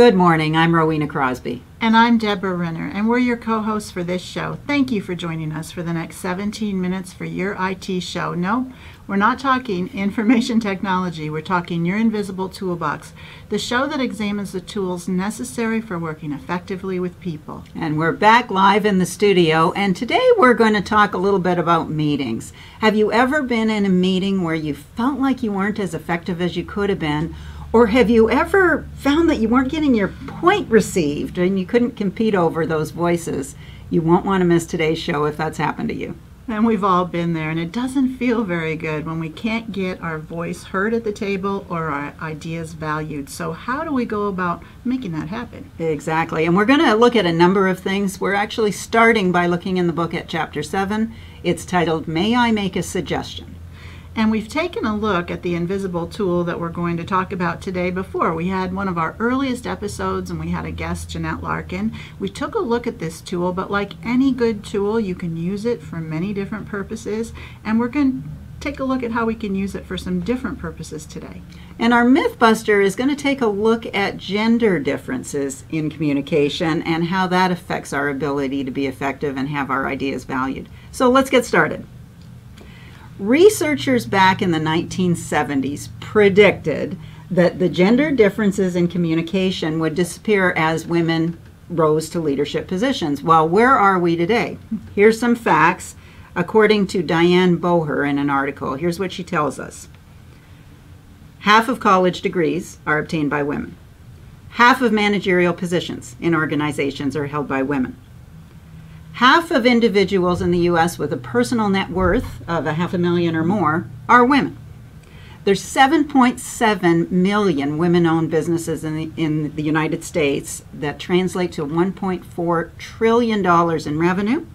Good morning. I'm Rowena Crosby. And I'm Deborah Renner, and we're your co-hosts for this show. Thank you for joining us for the next 17 minutes for your IT show. No, we're not talking information technology. We're talking your Invisible Toolbox, the show that examines the tools necessary for working effectively with people. And we're back live in the studio, and today we're going to talk a little bit about meetings. Have you ever been in a meeting where you felt like you weren't as effective as you could have been? Or have you ever found that you weren't getting your point received and you couldn't compete over those voices? You won't want to miss today's show if that's happened to you. And we've all been there, and it doesn't feel very good when we can't get our voice heard at the table or our ideas valued. So how do we go about making that happen? Exactly. And we're going to look at a number of things. We're actually starting by looking in the book at Chapter 7. It's titled, May I Make a Suggestion? And we've taken a look at the invisible tool that we're going to talk about today. Before, we had one of our earliest episodes and we had a guest, Jeanette Larkin. We took a look at this tool, but like any good tool, you can use it for many different purposes. And we're going to take a look at how we can use it for some different purposes today. And our Mythbuster is going to take a look at gender differences in communication and how that affects our ability to be effective and have our ideas valued. So let's get started. Researchers back in the 1970s predicted that the gender differences in communication would disappear as women rose to leadership positions. Well, where are we today? Here's some facts according to Diane Boher in an article. Here's what she tells us. Half of college degrees are obtained by women. Half of managerial positions in organizations are held by women. Half of individuals in the U.S. with a personal net worth of $500,000 or more are women. There's 7.7 million women-owned businesses in the United States that translate to $1.4 trillion in revenue,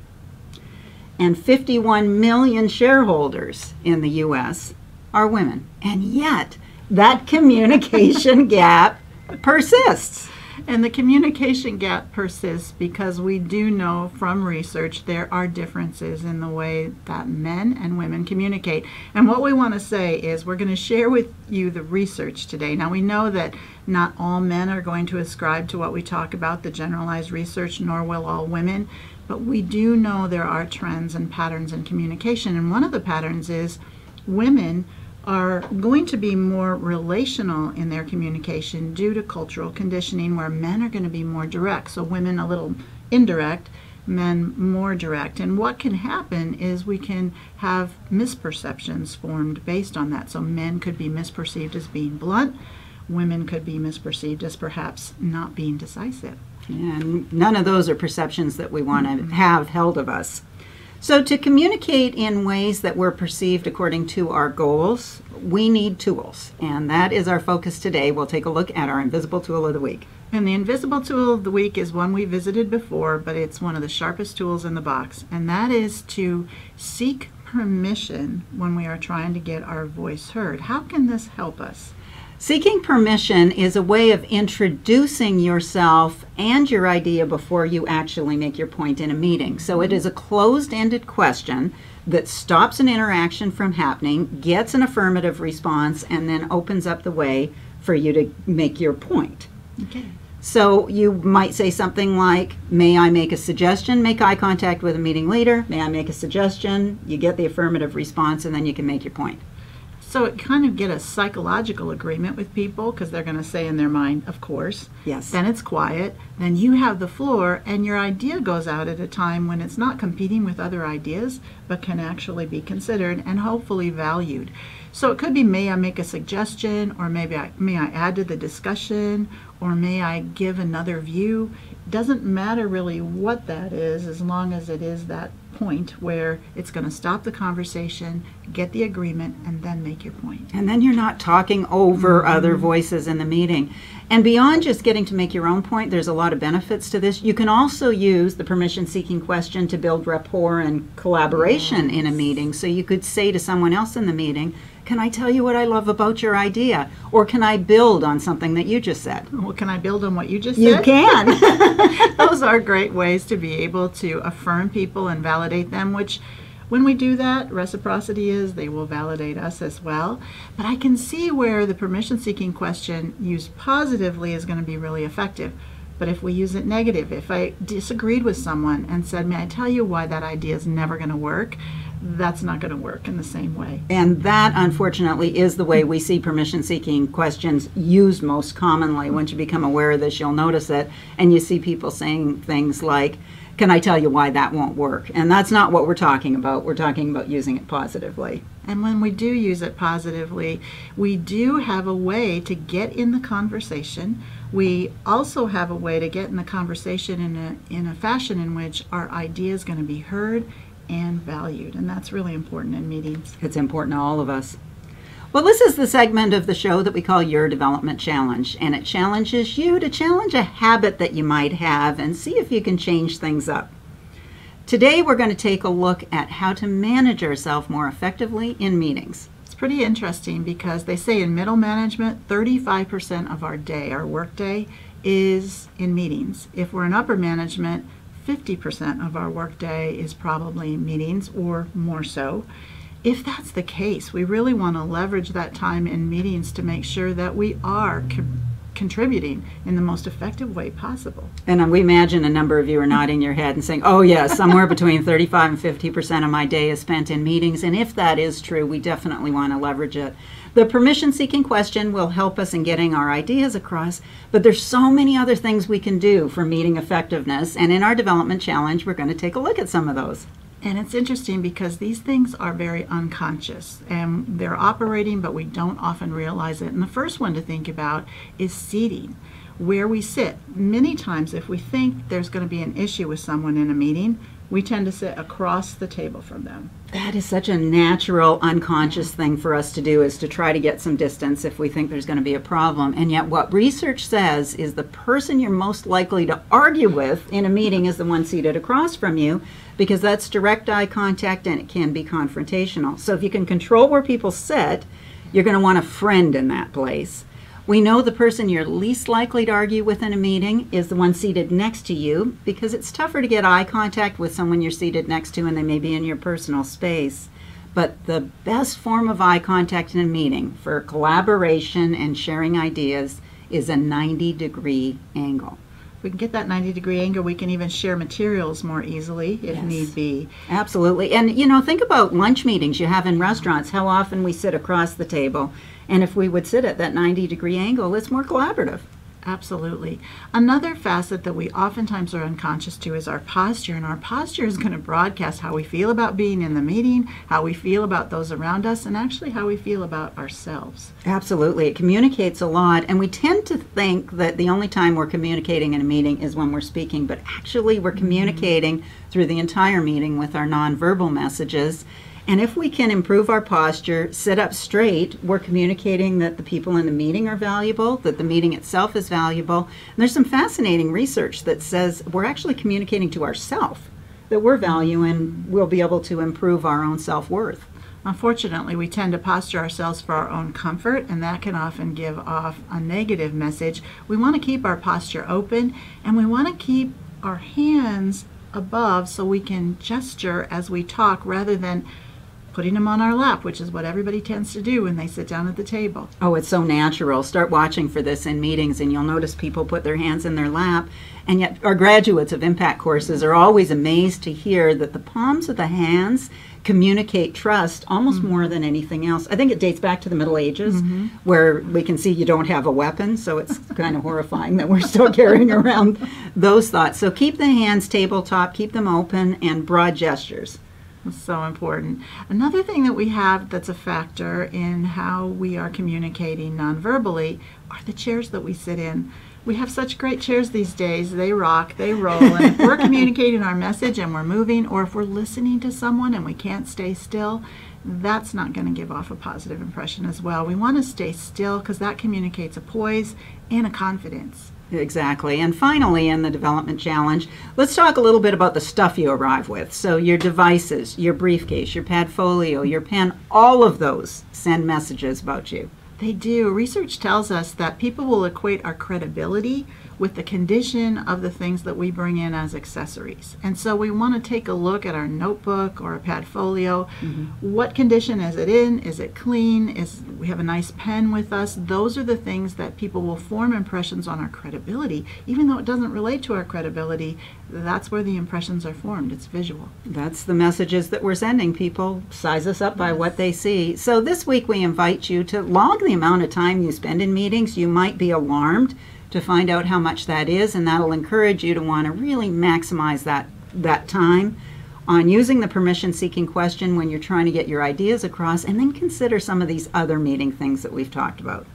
and 51 million shareholders in the U.S. are women. And yet, that communication gap persists. And the communication gap persists because we do know from research there are differences in the way that men and women communicate. And what we want to say is we're going to share with you the research today. Now we know that not all men are going to ascribe to what we talk about, the generalized research, nor will all women. But we do know there are trends and patterns in communication. And one of the patterns is women are going to be more relational in their communication due to cultural conditioning, where men are going to be more direct. So women a little indirect, men more direct. And what can happen is we can have misperceptions formed based on that. So men could be misperceived as being blunt. Women could be misperceived as perhaps not being decisive. And none of those are perceptions that we want to have held of us. So to communicate in ways that we're perceived according to our goals, we need tools. And that is our focus today. We'll take a look at our Invisible Tool of the Week. And the Invisible Tool of the Week is one we visited before, but it's one of the sharpest tools in the box. And that is to seek permission when we are trying to get our voice heard. How can this help us? Seeking permission is a way of introducing yourself and your idea before you actually make your point in a meeting. So it is a closed-ended question that stops an interaction from happening, gets an affirmative response, and then opens up the way for you to make your point. Okay. So you might say something like, may I make a suggestion? Make eye contact with a meeting leader. May I make a suggestion? You get the affirmative response, and then you can make your point. So it kind of get a psychological agreement with people because they're going to say in their mind, of course. Yes. Then it's quiet. Then you have the floor and your idea goes out at a time when it's not competing with other ideas, but can actually be considered and hopefully valued. So it could be, may I make a suggestion, or may I add to the discussion, or may I give another view. It doesn't matter really what that is, as long as it is that point where it's going to stop the conversation, get the agreement, and then make your point. And then you're not talking over other voices in the meeting. And beyond just getting to make your own point, there's a lot of benefits to this. You can also use the permission-seeking question to build rapport and collaboration in a meeting. So you could say to someone else in the meeting, can I tell you what I love about your idea? Or can I build on something that you just said? Well, can I build on what you just said? You can. Those are great ways to be able to affirm people and validate them, which When we do that, reciprocity is they will validate us as well. But I can see where the permission-seeking question used positively is going to be really effective. But if we use it negative, if I disagreed with someone and said, may I tell you why that idea is never going to work, that's not going to work in the same way. And that, unfortunately, is the way we see permission-seeking questions used most commonly. Once you become aware of this, you'll notice it, and you see people saying things like, can I tell you why that won't work? And that's not what we're talking about. We're talking about using it positively. And when we do use it positively, we do have a way to get in the conversation. We also have a way to get in the conversation in a fashion in which our idea is going to be heard and valued. And that's really important in meetings. It's important to all of us. Well, this is the segment of the show that we call Your Development Challenge, and it challenges you to challenge a habit that you might have and see if you can change things up. Today, we're going to take a look at how to manage ourselves more effectively in meetings. It's pretty interesting because they say in middle management, 35% of our day, our work day, is in meetings. If we're in upper management, 50% of our work day is probably meetings or more so. If that's the case, we really want to leverage that time in meetings to make sure that we are contributing in the most effective way possible. And we imagine a number of you are nodding your head and saying, oh yes, somewhere between 35 and 50% of my day is spent in meetings. And if that is true, we definitely want to leverage it. The permission-seeking question will help us in getting our ideas across, but there's so many other things we can do for meeting effectiveness. And in our development challenge, we're going to take a look at some of those. And it's interesting because these things are very unconscious and they're operating, but we don't often realize it. And the first one to think about is seating, where we sit. Many times if we think there's going to be an issue with someone in a meeting, we tend to sit across the table from them. That is such a natural, unconscious thing for us to do, is to try to get some distance if we think there's going to be a problem. And yet what research says is the person you're most likely to argue with in a meeting is the one seated across from you, because that's direct eye contact and it can be confrontational. So if you can control where people sit, you're going to want a friend in that place. We know the person you're least likely to argue with in a meeting is the one seated next to you, because it's tougher to get eye contact with someone you're seated next to and they may be in your personal space. But the best form of eye contact in a meeting for collaboration and sharing ideas is a 90-degree angle. If we can get that 90-degree angle, we can even share materials more easily if need be. Absolutely. And you know, think about lunch meetings you have in restaurants, how often we sit across the table. And if we would sit at that 90-degree angle, it's more collaborative. Absolutely. Another facet that we oftentimes are unconscious to is our posture, and our posture is going to broadcast how we feel about being in the meeting, how we feel about those around us, and actually how we feel about ourselves. Absolutely. It communicates a lot, and we tend to think that the only time we're communicating in a meeting is when we're speaking, but actually we're communicating through the entire meeting with our nonverbal messages. And if we can improve our posture, sit up straight, we're communicating that the people in the meeting are valuable, that the meeting itself is valuable. And there's some fascinating research that says we're actually communicating to ourselves that we're value and we'll be able to improve our own self-worth. Unfortunately, we tend to posture ourselves for our own comfort, and that can often give off a negative message. We want to keep our posture open, and we want to keep our hands above so we can gesture as we talk rather than putting them on our lap, which is what everybody tends to do when they sit down at the table. Oh, it's so natural. Start watching for this in meetings and you'll notice people put their hands in their lap. And yet our graduates of impact courses are always amazed to hear that the palms of the hands communicate trust almost more than anything else. I think it dates back to the Middle Ages, where we can see you don't have a weapon, so it's kind of horrifying that we're still carrying around those thoughts. So keep the hands tabletop, keep them open, and broad gestures. It's so important. Another thing that we have that's a factor in how we are communicating nonverbally are the chairs that we sit in. We have such great chairs these days. They rock, they roll, and if we're communicating our message and we're moving, or if we're listening to someone and we can't stay still, that's not going to give off a positive impression as well. We want to stay still because that communicates a poise and a confidence. Exactly. And finally, in the development challenge, let's talk a little bit about the stuff you arrive with. So your devices, your briefcase, your padfolio, your pen, all of those send messages about you. They do. Research tells us that people will equate our credibility with the condition of the things that we bring in as accessories. And so we want to take a look at our notebook or a Padfolio. What condition is it in? Is it clean? We have a nice pen with us? Those are the things that people will form impressions on our credibility. Even though it doesn't relate to our credibility, that's where the impressions are formed. It's visual. That's the messages that we're sending. People size us up by what they see. So this week we invite you to log the amount of time you spend in meetings. You might be alarmed to find out how much that is, and that'll encourage you to want to really maximize that time on using the permission-seeking question when you're trying to get your ideas across, and then consider some of these other meeting things that we've talked about.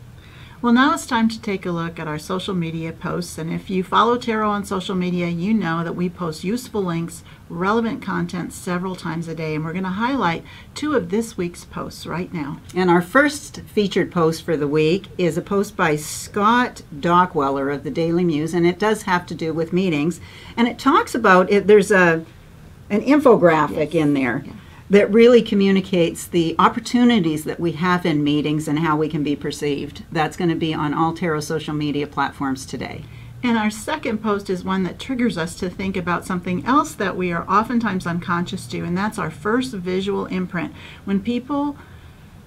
Well, now it's time to take a look at our social media posts. And if you follow Tero on social media, you know that we post useful links, relevant content several times a day. And we're going to highlight 2 of this week's posts right now. And our first featured post for the week is a post by Scott Dockweller of the Daily Muse, and it does have to do with meetings. And it talks about it. There's an infographic in there that really communicates the opportunities that we have in meetings and how we can be perceived. That's going to be on all Tero social media platforms today. And our second post is one that triggers us to think about something else that we are oftentimes unconscious to, and that's our first visual imprint. When people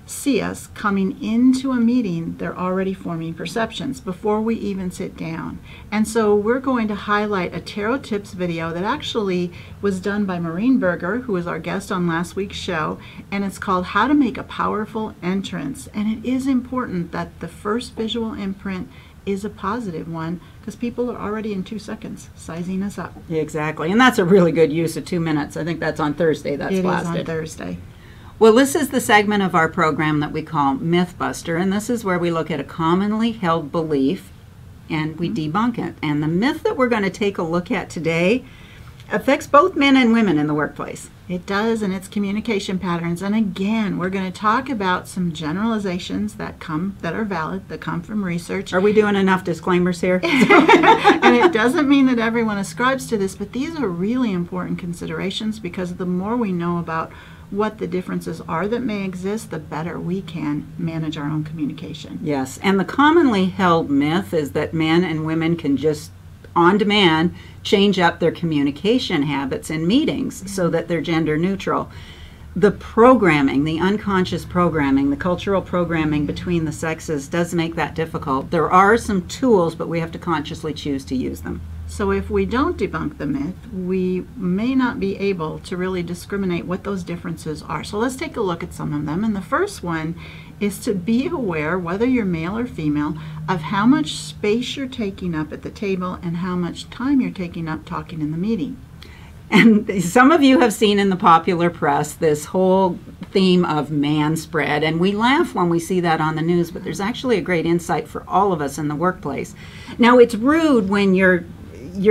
see us coming into a meeting, they're already forming perceptions before we even sit down. And so we're going to highlight a Tero Tips video that actually was done by Maureen Berger, who was our guest on last week's show, and it's called How to Make a Powerful Entrance. And it is important that the first visual imprint is a positive one, because people are already in 2 seconds sizing us up. Exactly, and that's a really good use of 2 minutes. I think that's on Thursday. That's blasted. It is on Thursday. Well, this is the segment of our program that we call Mythbuster, and this is where we look at a commonly held belief and we debunk it. And the myth that we're going to take a look at today affects both men and women in the workplace. It does, and it's communication patterns. And again, we're going to talk about some generalizations that are valid, that come from research. Are we doing enough disclaimers here? And it doesn't mean that everyone ascribes to this, but these are really important considerations, because the more we know about what the differences are that may exist, the better we can manage our own communication. Yes, and the commonly held myth is that men and women can just, on demand, change up their communication habits in meetings so that they're gender neutral. The programming, the unconscious programming, the cultural programming between the sexes does make that difficult. There are some tools, but we have to consciously choose to use them. So if we don't debunk the myth, we may not be able to really discriminate what those differences are. So let's take a look at some of them. And the first one is to be aware, whether you're male or female, of how much space you're taking up at the table and how much time you're taking up talking in the meeting. And some of you have seen in the popular press this whole theme of man spread, and we laugh when we see that on the news, but there's actually a great insight for all of us in the workplace. Now, it's rude when you're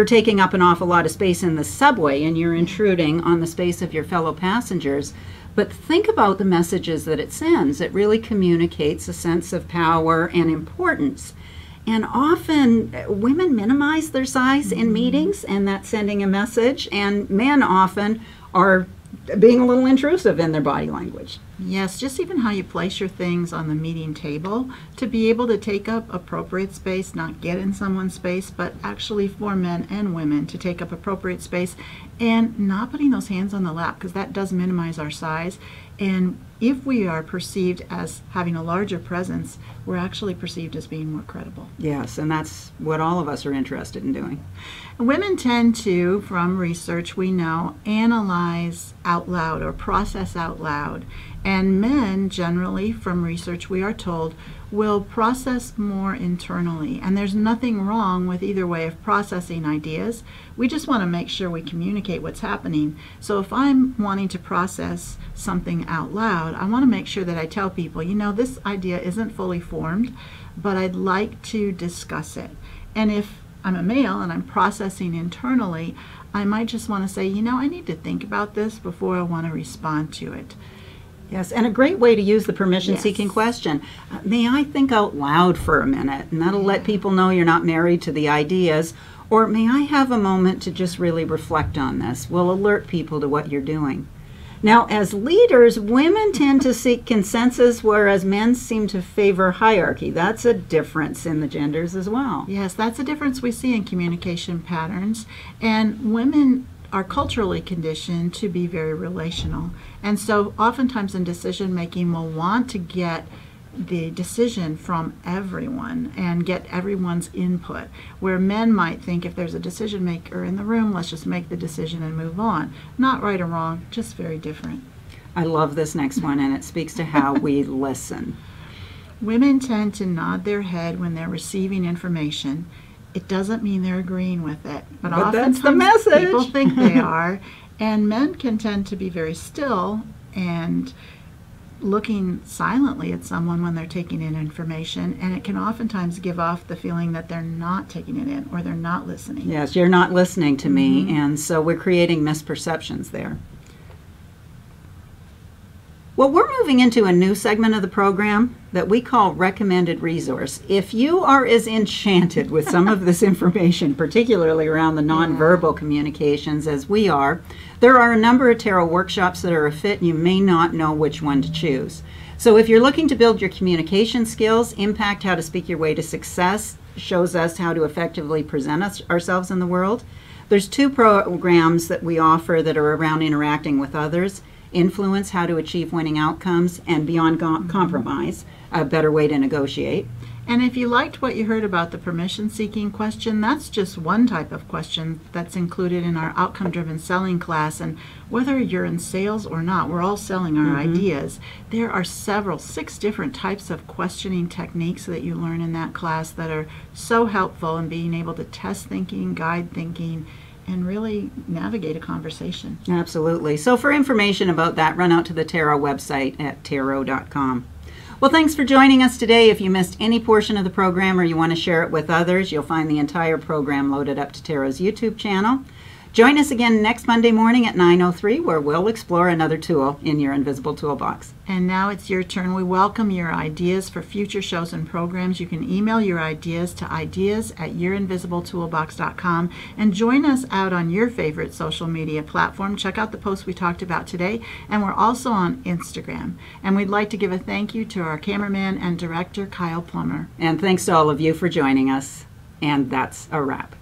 taking up an awful lot of space in the subway and you're intruding on the space of your fellow passengers. But think about the messages that it sends. It really communicates a sense of power and importance. And often women minimize their size in meetings, and that's sending a message. And men often are being a little intrusive in their body language. Yes, just even how you place your things on the meeting table to be able to take up appropriate space, not get in someone's space, but actually for men and women to take up appropriate space, and not putting those hands on the lap, because that does minimize our size. And if we are perceived as having a larger presence, we're actually perceived as being more credible. Yes, and that's what all of us are interested in doing. Women tend to, from research we know, analyze out loud or process out loud. And men, generally, from research we are told, will process more internally. And there's nothing wrong with either way of processing ideas. We just want to make sure we communicate what's happening. So if I'm wanting to process something out loud, I want to make sure that I tell people, you know, this idea isn't fully formed, but I'd like to discuss it. And if I'm a male and I'm processing internally, I might just want to say, you know, I need to think about this before I want to respond to it. Yes, and a great way to use the permission-seeking question. May I think out loud for a minute? And that'll let people know you're not married to the ideas. Or may I have a moment to just really reflect on this? We'll alert people to what you're doing. Now, as leaders, women tend to seek consensus, whereas men seem to favor hierarchy. That's a difference in the genders as well. Yes, that's a difference we see in communication patterns. And women are culturally conditioned to be very relational. And so oftentimes in decision making, we'll want to get the decision from everyone and get everyone's input, where men might think if there's a decision maker in the room, let's just make the decision and move on. Not right or wrong, just very different. I love this next one, and it speaks to how we listen. Women tend to nod their head when they're receiving information. It doesn't mean they're agreeing with it, but that's the message. People think they are. And men can tend to be very still and looking silently at someone when they're taking in information, and it can oftentimes give off the feeling that they're not taking it in or they're not listening. Yes, you're not listening to me, and so we're creating misperceptions there. Well, we're moving into a new segment of the program that we call Recommended Resource. If you are as enchanted with some of this information, particularly around the nonverbal communications as we are, there are a number of Tero workshops that are a fit, and you may not know which one to choose. So if you're looking to build your communication skills, impact how to speak your way to success, shows us how to effectively present ourselves in the world, there's 2 programs that we offer that are around interacting with others. Influence, how to achieve winning outcomes, and Beyond Compromise, a better way to negotiate. And if you liked what you heard about the permission-seeking question, that's just one type of question that's included in our outcome-driven selling class. And whether you're in sales or not, we're all selling our ideas. There are 6 different types of questioning techniques that you learn in that class that are so helpful in being able to test thinking, guide thinking, and really navigate a conversation. Absolutely. So for information about that, run out to the Tero website at tero.com. Well, thanks for joining us today. If you missed any portion of the program or you want to share it with others, you'll find the entire program loaded up to Tero's YouTube channel. Join us again next Monday morning at 9:03, where we'll explore another tool in your Invisible Toolbox. And now it's your turn. We welcome your ideas for future shows and programs. You can email your ideas to ideas@yourinvisibletooolbox.com and join us out on your favorite social media platform. Check out the posts we talked about today, and we're also on Instagram. And we'd like to give a thank you to our cameraman and director, Kyle Plummer. And thanks to all of you for joining us. And that's a wrap.